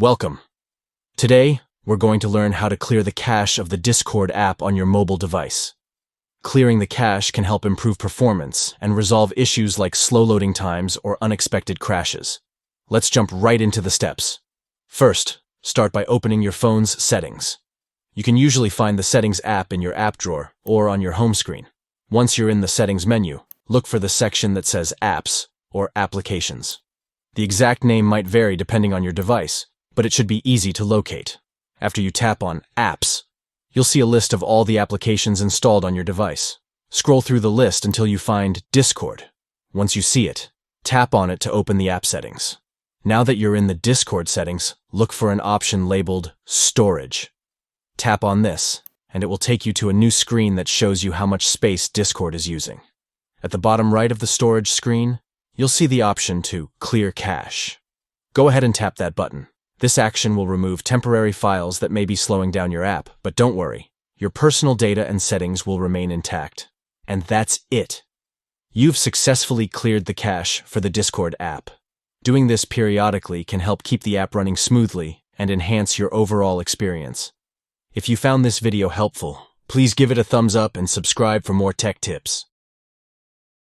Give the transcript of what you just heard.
Welcome. Today, we're going to learn how to clear the cache of the Discord app on your mobile device. Clearing the cache can help improve performance and resolve issues like slow loading times or unexpected crashes. Let's jump right into the steps. First, start by opening your phone's settings. You can usually find the Settings app in your app drawer or on your home screen. Once you're in the Settings menu, look for the section that says Apps or Applications. The exact name might vary depending on your device, but it should be easy to locate. After you tap on Apps, you'll see a list of all the applications installed on your device. Scroll through the list until you find Discord. Once you see it, tap on it to open the app settings. Now that you're in the Discord settings, look for an option labeled Storage. Tap on this, and it will take you to a new screen that shows you how much space Discord is using. At the bottom right of the storage screen, you'll see the option to Clear Cache. Go ahead and tap that button. This action will remove temporary files that may be slowing down your app, but don't worry, your personal data and settings will remain intact. And that's it. You've successfully cleared the cache for the Discord app. Doing this periodically can help keep the app running smoothly and enhance your overall experience. If you found this video helpful, please give it a thumbs up and subscribe for more tech tips.